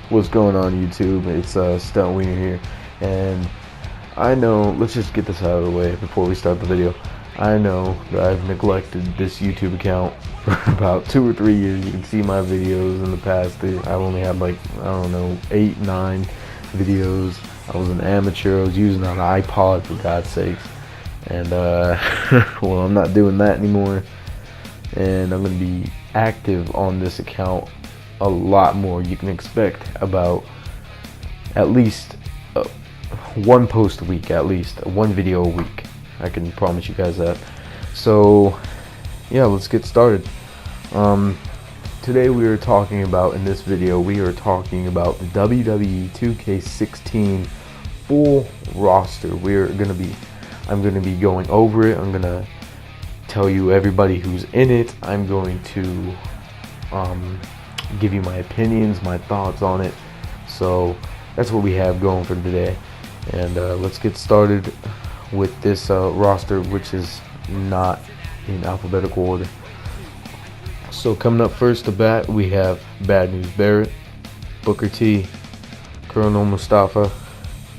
What's going on, YouTube? It's Stunt Wiener here, and I know, let's just get this out of the way before we start the video. I know that I've neglected this YouTube account for about 2 or 3 years. You can see my videos in the past. I've only had like, I don't know, 8, 9 videos. I was an amateur. I was using an iPod, for God's sakes. And well, I'm not doing that anymore, and I'm going to be active on this account a lot more. You can expect about at least one post a week, at least one video a week. I can promise you guys that. So yeah, let's get started. Today we are talking about, in this video, we are talking about the WWE 2K16 full roster. I'm gonna be going over it. I'm gonna tell you everybody who's in it. I'm going to give you my opinions, my thoughts on it. So that's what we have going for today, and let's get started with this roster, which is not in alphabetical order. So coming up first to bat, we have Bad News Barrett, Booker T, Colonel Mustafa,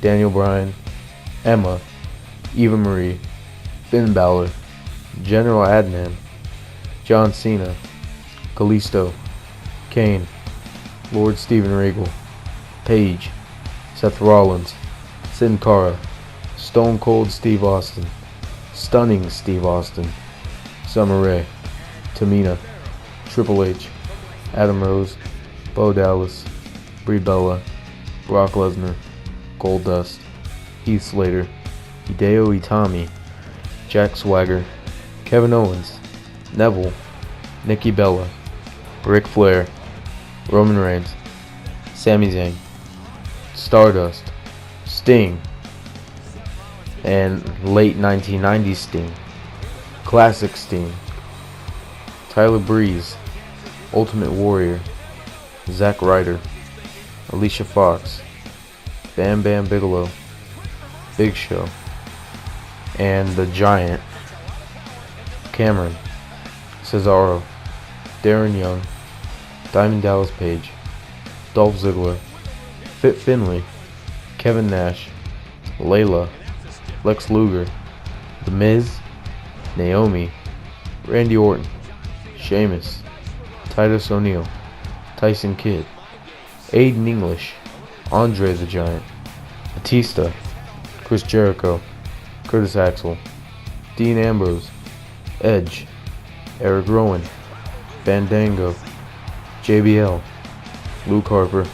Daniel Bryan, Emma, Eva Marie, Finn Balor, General Adnan, John Cena, Kalisto, Kane, Lord Steven Regal, Paige, Seth Rollins, Sin Cara, Stone Cold Steve Austin, Stunning Steve Austin, Summer Rae, Tamina, Triple H, Adam Rose, Bo Dallas, Brie Bella, Brock Lesnar, Goldust, Heath Slater, Hideo Itami, Jack Swagger, Kevin Owens, Neville, Nikki Bella, Ric Flair, Roman Reigns, Sami Zayn, Stardust, Sting, and late 1990s Sting, Classic Sting, Tyler Breeze, Ultimate Warrior, Zack Ryder, Alicia Fox, Bam Bam Bigelow, Big Show, and the Giant, Cameron, Cesaro, Darren Young, Diamond Dallas Page, Dolph Ziggler, Fit Finlay, Kevin Nash, Layla, Lex Luger, The Miz, Naomi, Randy Orton, Sheamus, Titus O'Neil, Tyson Kidd, Aiden English, Andre the Giant, Batista, Chris Jericho, Curtis Axel, Dean Ambrose, Edge, Eric Rowan, Fandango, JBL, Luke Harper,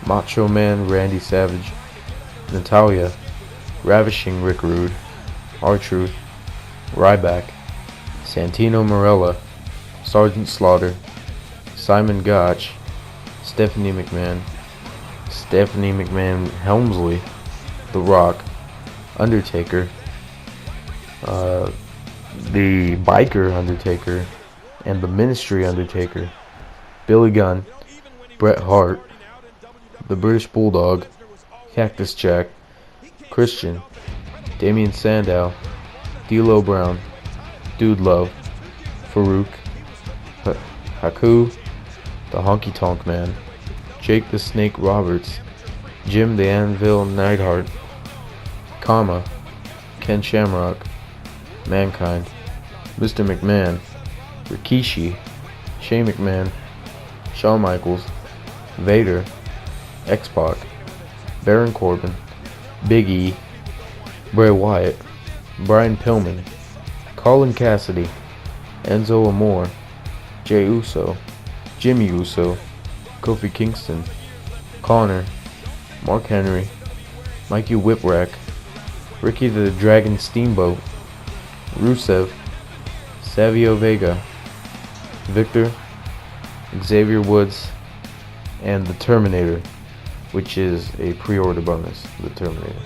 Macho Man Randy Savage, Natalya, Ravishing Rick Rude, R-Truth, Ryback, Santino Marella, Sergeant Slaughter, Simon Gotch, Stephanie McMahon Helmsley, The Rock, Undertaker, the Biker Undertaker, and the Ministry Undertaker, Billy Gunn, Bret Hart, the British Bulldog, Cactus Jack, Christian, Damian Sandow, D'Lo Brown, Dude Love, Farouk, Haku, the Honky Tonk Man, Jake the Snake Roberts, Jim the Anvil Neidhart, Kama, Ken Shamrock, Mankind, Mr. McMahon, Rikishi, Shane McMahon, Shawn Michaels, Vader, X-Pac, Baron Corbin, Big E, Bray Wyatt, Brian Pillman, Colin Cassidy, Enzo Amore, Jey Uso, Jimmy Uso, Kofi Kingston, Connor, Mark Henry, Mikey Whipwreck, Ricky the Dragon Steamboat, Rusev, Savio Vega, Victor, Xavier Woods, and the Terminator, which is a pre-order bonus, the Terminator.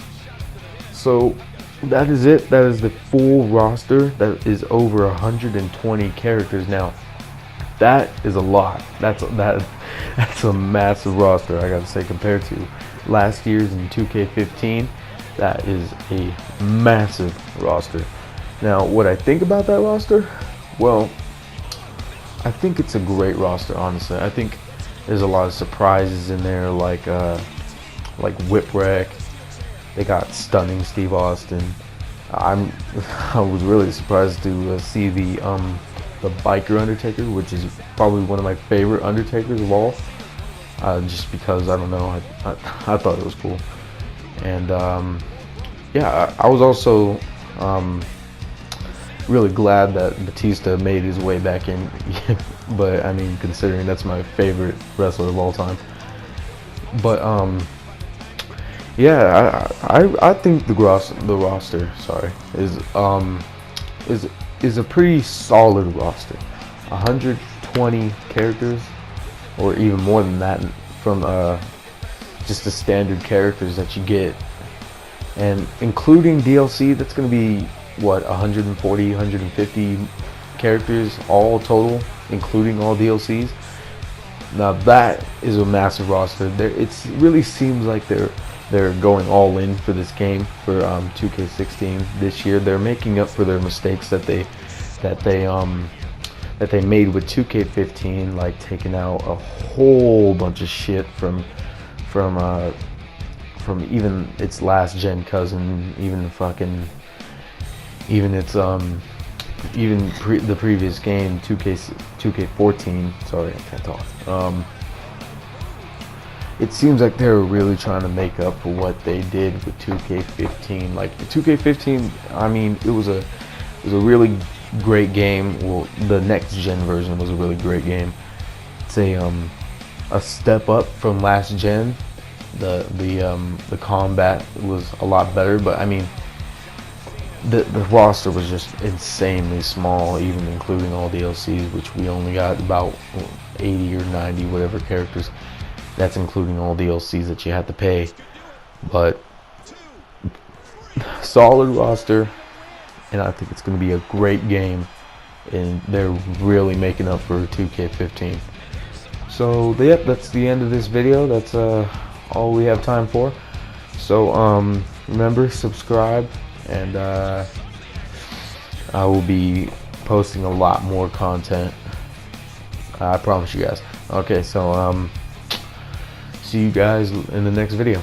So that is it. That is the full roster. That is over 120 characters. Now, that is a lot. That's a massive roster, I gotta say, compared to last year's in 2K15. That is a massive roster. Now, what I think about that roster? Well, I think it's a great roster, honestly. I think There's a lot of surprises in there, like Whipwreck. They got Stunning Steve Austin. I was really surprised to see the Biker Undertaker, which is probably one of my favorite Undertakers of all. Just because, I don't know, I thought it was cool. And yeah, I was also really glad that Batista made his way back in. But I mean, considering that's my favorite wrestler of all time. But yeah, I think the roster, sorry, is a pretty solid roster. 120 characters, or even more than that, from just the standard characters that you get, and including DLC, that's going to be what, 140, 150 characters all total, including all DLCs. Now that is a massive roster. It really seems like they're going all in for this game, for 2K16 this year. They're making up for their mistakes that they made with 2K15, like taking out a whole bunch of shit from even its last gen cousin, even the previous game, 2K14. Sorry, I can't talk. It seems like they're really trying to make up for what they did with 2K15. Like 2K15, I mean, it was a really great game. Well, the next gen version was a really great game. It's a step up from last gen. The combat was a lot better, but I mean, the roster was just insanely small, even including all DLCs, which we only got about 80 or 90 whatever characters. That's including all DLCs that you had to pay. But solid roster, and I think it's going to be a great game, and they're really making up for 2K15. So yep, that's the end of this video. That's all we have time for. So remember, subscribe, and I will be posting a lot more content, I promise you guys. Okay, so see you guys in the next video.